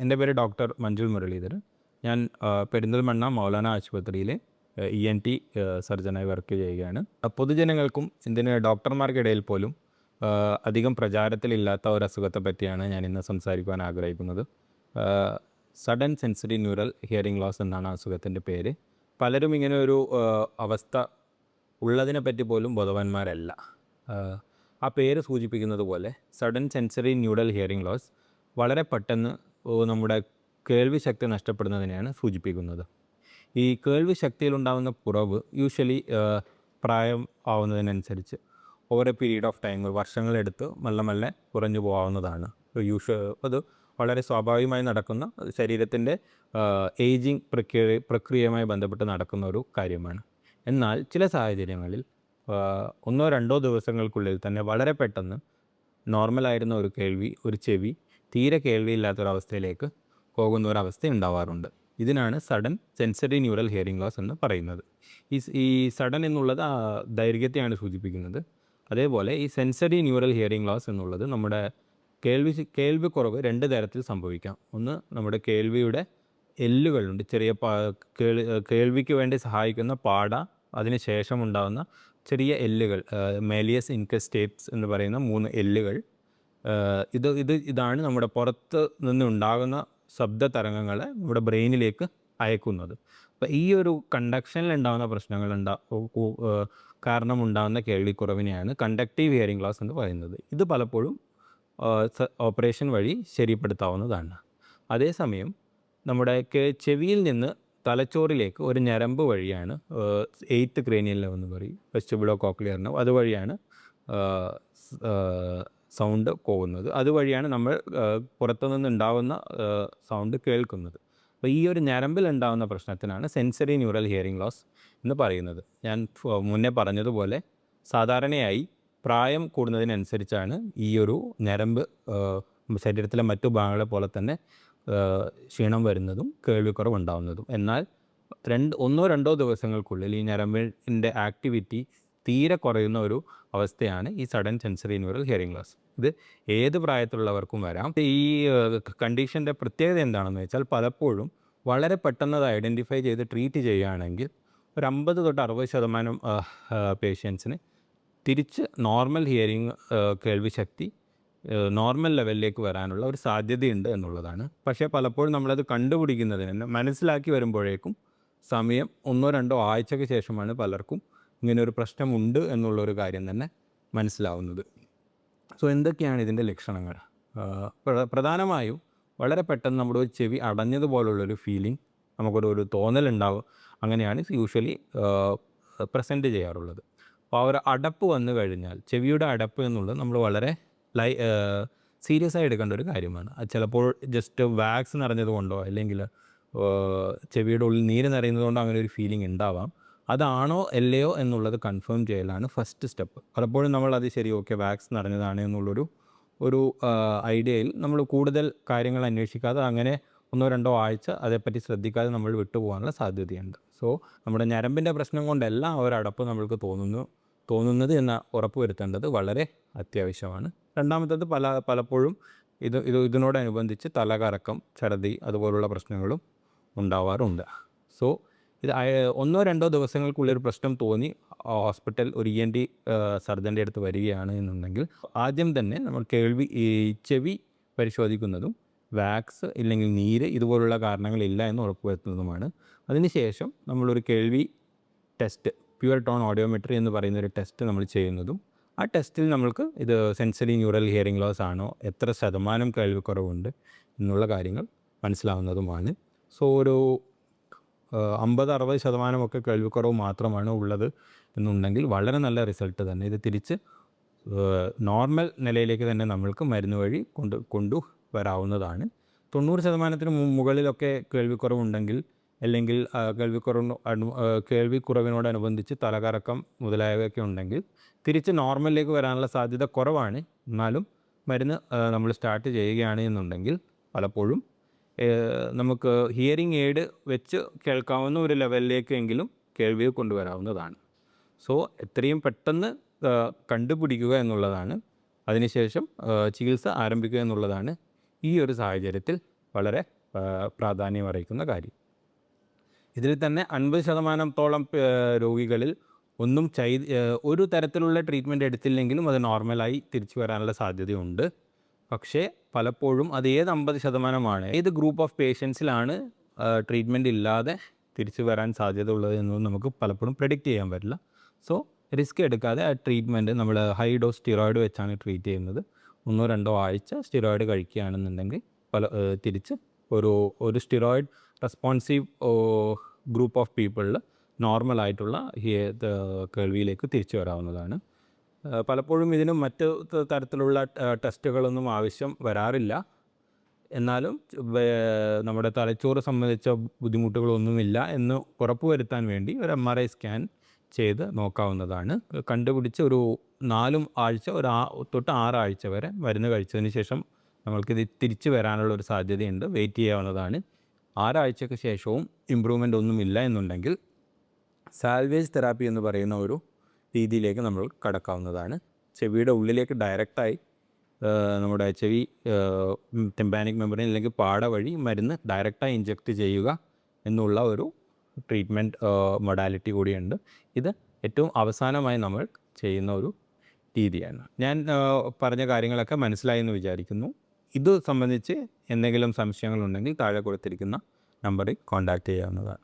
എൻ്റെ പേര് ഡോക്ടർ മഞ്ജുൾ മുരളീധരൻ. ഞാൻ പെരിന്തൽമണ്ണ മൗലാന ആശുപത്രിയിലെ ENT സർജനായി വർക്ക് ചെയ്യുകയാണ്. പൊതുജനങ്ങൾക്കും എന്തിന് ഡോക്ടർമാർക്കിടയിൽ പോലും അധികം പ്രചാരത്തിലില്ലാത്ത ഒരു അസുഖത്തെ പറ്റിയാണ് ഞാൻ ഇന്ന് സംസാരിക്കുവാൻ ആഗ്രഹിക്കുന്നത്. Sudden sensory neural hearing loss എന്നാണ് അസുഖത്തിൻ്റെ പേര്. പലരും ഇങ്ങനെ ഒരു അവസ്ഥ ഉള്ളതിനെപ്പറ്റി പോലും ബോധവാന്മാരല്ല. ആ പേര് സൂചിപ്പിക്കുന്നത് പോലെ sudden sensory neural hearing loss വളരെ പെട്ടെന്ന് നമ്മുടെ കേൾവി ശക്തി നഷ്ടപ്പെടുന്നതിനെയാണ് സൂചിപ്പിക്കുന്നത്. ഈ കേൾവി ശക്തിയിലുണ്ടാകുന്ന കുറവ് യൂഷ്വലി പ്രായം ആവുന്നതിനനുസരിച്ച് over a period of time വർഷങ്ങളെടുത്ത് മെല്ലെ മെല്ലെ കുറഞ്ഞു പോകാവുന്നതാണ്. അത് വളരെ സ്വാഭാവികമായി നടക്കുന്ന ശരീരത്തിൻ്റെ ഏജിങ് പ്രക്രിയയുമായി ബന്ധപ്പെട്ട് നടക്കുന്ന ഒരു കാര്യമാണ്. എന്നാൽ ചില സാഹചര്യങ്ങളിൽ 1-2 ദിവസങ്ങൾക്കുള്ളിൽ തന്നെ വളരെ പെട്ടെന്ന് നോർമലായിരുന്ന ഒരു ചെവി തീരെ കേൾവിയില്ലാത്തൊരവസ്ഥയിലേക്ക് പോകുന്ന ഒരവസ്ഥ ഉണ്ടാവാറുണ്ട്. ഇതിനാണ് sudden sensory neural hearing loss എന്ന് പറയുന്നത്. ഈ സഡൻ എന്നുള്ളത് ദൈർഘ്യത്തെയാണ് സൂചിപ്പിക്കുന്നത്. അതേപോലെ ഈ സെൻസറി ന്യൂറൽ ഹിയറിംഗ് ലോസ് എന്നുള്ളത് നമ്മുടെ കേൾവിക്കുറവ് 2 തരത്തിൽ സംഭവിക്കാം. ഒന്ന്, നമ്മുടെ കേൾവിയുടെ എല്ലുകളുണ്ട്, ചെറിയ കേൾവിക്ക് വേണ്ടി സഹായിക്കുന്ന പാട, അതിന് ശേഷം ഉണ്ടാകുന്ന ചെറിയ എല്ലുകൾ, മേലിയസ് ഇൻകസ്റ്റേറ്റ്സ് എന്ന് പറയുന്ന 3 എല്ലുകൾ. ഇതാണ് നമ്മുടെ പുറത്ത് നിന്നുണ്ടാകുന്ന ശബ്ദ തരംഗങ്ങളെ നമ്മുടെ ബ്രെയിനിലേക്ക് അയക്കുന്നത്. അപ്പോൾ ഈ ഒരു കണ്ടക്ഷനിൽ ഉണ്ടാകുന്ന പ്രശ്നങ്ങൾ കാരണം ഉണ്ടാകുന്ന കേൾവിക്കുറവിനെയാണ് കണ്ടക്റ്റീവ് ഹിയറിംഗ് ലോസ് എന്ന് പറയുന്നത്. ഇത് പലപ്പോഴും ഓപ്പറേഷൻ വഴി ശരിപ്പെടുത്താവുന്നതാണ്. അതേസമയം നമ്മുടെ ചെവിയിൽ നിന്ന് തലച്ചോറിലേക്ക് ഒരു ഞരമ്പ് വഴിയാണ് 8th ക്രേനിയൽ നെർവ് എന്ന് പറയും, വെസ്റ്റിബുലോ കോക്ലിയർ നെർവ്, അതുവഴിയാണ് സൗണ്ട് പോകുന്നത്. അതുവഴിയാണ് നമ്മൾ പുറത്തുനിന്നുണ്ടാകുന്ന സൗണ്ട് കേൾക്കുന്നത്. അപ്പോൾ ഈ ഒരു ഞരമ്പിൽ ഉണ്ടാകുന്ന പ്രശ്നത്തിനാണ് സെൻസറി ന്യൂറൽ ഹിയറിംഗ് ലോസ് എന്ന് പറയുന്നത്. ഞാൻ മുന്നേ പറഞ്ഞതുപോലെ സാധാരണയായി പ്രായം കൂടുന്നതിനനുസരിച്ചാണ് ഈ ഒരു ഞരമ്പ് ശരീരത്തിലെ മറ്റു ഭാഗങ്ങളെ പോലെ തന്നെ ക്ഷീണം വരുന്നതും കേൾവിക്കുറവുണ്ടാകുന്നതും. എന്നാൽ 1-2 ദിവസങ്ങൾക്കുള്ളിൽ ഈ ഞരമ്പിൻ്റെ ആക്ടിവിറ്റി തീരെ കുറയുന്ന ഒരു അവസ്ഥയാണ് ഈ sudden sensory neural hearing loss. ഇത് ഏത് പ്രായത്തിലുള്ളവർക്കും വരാം. ഈ കണ്ടീഷൻ്റെ പ്രത്യേകത എന്താണെന്ന് വെച്ചാൽ പലപ്പോഴും വളരെ പെട്ടെന്ന് അത് ഐഡൻറ്റിഫൈ ചെയ്ത് ട്രീറ്റ് ചെയ്യുകയാണെങ്കിൽ ഒരു 50-60% പേഷ്യൻസിന് തിരിച്ച് നോർമൽ ഹിയറിംഗ് കേൾവി ശക്തി നോർമൽ ലെവലിലേക്ക് വരാനുള്ള ഒരു സാധ്യതയുണ്ട് എന്നുള്ളതാണ്. പക്ഷേ പലപ്പോഴും നമ്മളത് കണ്ടുപിടിക്കുന്നതിന് മനസ്സിലാക്കി വരുമ്പോഴേക്കും സമയം 1-2 ആഴ്ചയ്ക്ക് ശേഷമാണ് പലർക്കും ഇങ്ങനൊരു പ്രശ്നമുണ്ട് എന്നുള്ളൊരു കാര്യം തന്നെ മനസ്സിലാവുന്നത്. സോ എന്തൊക്കെയാണ് ഇതിൻ്റെ ലക്ഷണങ്ങൾ? പ്രധാനമായും വളരെ പെട്ടെന്ന് നമ്മുടെ ഒരു ചെവി അടഞ്ഞതുപോലുള്ളൊരു ഫീലിംഗ്, നമുക്കൊരു തോന്നലുണ്ടാവും. അങ്ങനെയാണ് യൂഷ്വലി പ്രസൻറ്റ് ചെയ്യാറുള്ളത്. അപ്പോൾ ആ ഒരു അടപ്പ് വന്നു കഴിഞ്ഞാൽ, ചെവിയുടെ അടപ്പ് എന്നുള്ളത് നമ്മൾ വളരെ സീരിയസ് ആയി എടുക്കേണ്ട ഒരു കാര്യമാണ്. അത് ചിലപ്പോൾ ജസ്റ്റ് വാക്സ് നിറഞ്ഞത് കൊണ്ടോ അല്ലെങ്കിൽ ചെവിയുടെ ഉള്ളിൽ നീര് നിറയുന്നത് കൊണ്ടോ അങ്ങനെ ഒരു ഫീലിംഗ് ഉണ്ടാവാം. അതാണോ അല്ലയോ എന്നുള്ളത് കൺഫേം ചെയ്യലാണ് ഫസ്റ്റ് സ്റ്റെപ്പ്. പലപ്പോഴും നമ്മളത് ശരി, ഓക്കെ, വാക്സ് നിറഞ്ഞതാണ് എന്നുള്ളൊരു ഐഡിയയിൽ നമ്മൾ കൂടുതൽ കാര്യങ്ങൾ അന്വേഷിക്കാതെ അങ്ങനെ 1-2 ആഴ്ച അതേപ്പറ്റി ശ്രദ്ധിക്കാതെ നമ്മൾ വിട്ടുപോകാനുള്ള സാധ്യതയുണ്ട്. സോ നമ്മുടെ ഞരമ്പിൻ്റെ പ്രശ്നം കൊണ്ടല്ല ആ ഒരു അടപ്പ് നമ്മൾക്ക് തോന്നുന്നത് എന്ന് ഉറപ്പുവരുത്തേണ്ടത് വളരെ അത്യാവശ്യമാണ്. രണ്ടാമത്തേത് പലപ്പോഴും ഇതിനോടനുബന്ധിച്ച് തലകറക്കം, ഛർദി അതുപോലുള്ള പ്രശ്നങ്ങളും ഉണ്ടാവാറുണ്ട്. സോ ഇത് 1-2 ദിവസങ്ങൾക്കുള്ളിൽ ഒരു പ്രശ്നം തോന്നി ഹോസ്പിറ്റൽ ഒരു ENT സർജൻ്റെ അടുത്ത് വരികയാണ് എന്നുണ്ടെങ്കിൽ ആദ്യം തന്നെ നമ്മൾ ചെവി പരിശോധിക്കുന്നതും വാക്സ് ഇല്ലെങ്കിൽ നീര് ഇതുപോലുള്ള കാരണങ്ങളില്ല എന്ന് ഉറപ്പുവരുത്തുന്നതുമാണ്. അതിനുശേഷം നമ്മളൊരു കേൾവി ടെസ്റ്റ്, പ്യുവർ ടോൺ ഓഡിയോമെട്രി എന്ന് പറയുന്നൊരു ടെസ്റ്റ് നമ്മൾ ചെയ്യുന്നതും, ആ ടെസ്റ്റിൽ നമ്മൾക്ക് ഇത് സെൻസറി ന്യൂറൽ ഹിയറിംഗ് ലോസ് ആണോ, എത്ര ശതമാനം കേൾവിക്കുറവുണ്ട് എന്നുള്ള കാര്യങ്ങൾ മനസ്സിലാവുന്നതുമാണ്. സോ ഒരു 50-60% കേൾവിക്കുറവ് മാത്രമാണ് ഉള്ളത് എന്നുണ്ടെങ്കിൽ വളരെ നല്ല റിസൾട്ട് തന്നെ. ഇത് തിരിച്ച് നോർമൽ നിലയിലേക്ക് തന്നെ നമ്മൾക്ക് മരുന്ന് വഴി കൊണ്ടുവരാവുന്നതാണ്. 90% മുകളിലൊക്കെ കേൾവിക്കുറവുണ്ടെങ്കിൽ അല്ലെങ്കിൽ കേൾവിക്കുറവിനോടനുബന്ധിച്ച് തലകറക്കം മുതലായവയൊക്കെ ഉണ്ടെങ്കിൽ തിരിച്ച് നോർമലിലേക്ക് വരാനുള്ള സാധ്യത കുറവാണ്. എന്നാലും മരുന്ന് നമ്മൾ സ്റ്റാർട്ട് ചെയ്യുകയാണ് എന്നുണ്ടെങ്കിൽ പലപ്പോഴും നമുക്ക് ഹിയറിംഗ് എയ്ഡ് വെച്ച് കേൾക്കാവുന്ന ഒരു ലെവലിലേക്കെങ്കിലും കേൾവിയെ കൊണ്ടുവരാവുന്നതാണ്. സോ എത്രയും പെട്ടെന്ന് കണ്ടുപിടിക്കുക എന്നുള്ളതാണ്, അതിനുശേഷം ചികിത്സ ആരംഭിക്കുക എന്നുള്ളതാണ് ഈ ഒരു സാഹചര്യത്തിൽ വളരെ പ്രാധാന്യം അറിയിക്കുന്ന കാര്യം. ഇതിൽ തന്നെ 50%-ഓളം രോഗികളിൽ ഒന്നും ഒരു തരത്തിലുള്ള ട്രീറ്റ്മെൻറ്റ് എടുത്തില്ലെങ്കിലും അത് നോർമലായി തിരിച്ചു വരാനുള്ള സാധ്യതയുണ്ട്. പക്ഷേ പലപ്പോഴും അത് ഏത് 50%-ആണ്, ഏത് ഗ്രൂപ്പ് ഓഫ് പേഷ്യൻസിലാണ് ട്രീറ്റ്മെൻറ്റ് ഇല്ലാതെ തിരിച്ചു വരാൻ സാധ്യത ഉള്ളത് എന്നൊന്നും നമുക്ക് പലപ്പോഴും പ്രെഡിക്റ്റ് ചെയ്യാൻ പറ്റില്ല. സോ റിസ്ക് എടുക്കാതെ ആ ട്രീറ്റ്മെൻറ്റ് നമ്മൾ ഹൈ ഡോസ് സ്റ്റിറോയിഡ് വെച്ചാണ് ട്രീറ്റ് ചെയ്യുന്നത്. 1-2 ആഴ്ച സ്റ്റിറോയിഡ് കഴിക്കുകയാണെന്നുണ്ടെങ്കിൽ തിരിച്ച് ഒരു സ്റ്റിറോയിഡ് റെസ്പോൺസീവ് ഗ്രൂപ്പ് ഓഫ് പീപ്പിളിൽ നോർമലായിട്ടുള്ള കേൾവിയിലേക്ക് തിരിച്ചു വരാവുന്നതാണ്. പലപ്പോഴും ഇതിന് മറ്റ് തരത്തിലുള്ള ടെസ്റ്റുകളൊന്നും ആവശ്യം വരാറില്ല. എന്നാലും നമ്മുടെ തലച്ചോറ് സംബന്ധിച്ച ബുദ്ധിമുട്ടുകളൊന്നുമില്ല എന്ന് ഉറപ്പുവരുത്താൻ വേണ്ടി ഒരു MRI സ്കാൻ ചെയ്ത് നോക്കാവുന്നതാണ്. കണ്ടുപിടിച്ച് ഒരു 4 ആഴ്ച തൊട്ട് 6 ആഴ്ച വരെ മരുന്ന് കഴിച്ചതിന് ശേഷം നമ്മൾക്കിത് തിരിച്ചു വരാനുള്ള ഒരു സാധ്യതയുണ്ട്. വെയിറ്റ് ചെയ്യാവുന്നതാണ്. 6 ആഴ്ചയ്ക്ക് ശേഷവും ഇമ്പ്രൂവ്മെൻ്റ് ഒന്നുമില്ല എന്നുണ്ടെങ്കിൽ സാൽവേജ് തെറാപ്പി എന്ന് പറയുന്ന ഒരു രീതിയിലേക്ക് നമ്മൾ കടക്കാവുന്നതാണ്. ചെവിയുടെ ഉള്ളിലേക്ക് ഡയറക്റ്റായി നമ്മുടെ ചെവി ടിമ്പാനിക് മെമ്പറിൻ അല്ലെങ്കിൽ പാട വഴി മരുന്ന് ഡയറക്റ്റായി ഇഞ്ചെക്റ്റ് ചെയ്യുക എന്നുള്ള ഒരു ട്രീറ്റ്മെൻറ്റ് മൊഡാലിറ്റി കൂടിയുണ്ട്. ഇത് ഏറ്റവും അവസാനമായി നമ്മൾ ചെയ്യുന്ന ഒരു രീതിയാണ്. ഞാൻ പറഞ്ഞ കാര്യങ്ങളൊക്കെ മനസ്സിലായി എന്ന് വിചാരിക്കുന്നു. ഇത് സംബന്ധിച്ച് എന്തെങ്കിലും സംശയങ്ങളുണ്ടെങ്കിൽ താഴെ കൊടുത്തിരിക്കുന്ന നമ്പറിൽ കോൺടാക്റ്റ് ചെയ്യാവുന്നതാണ്.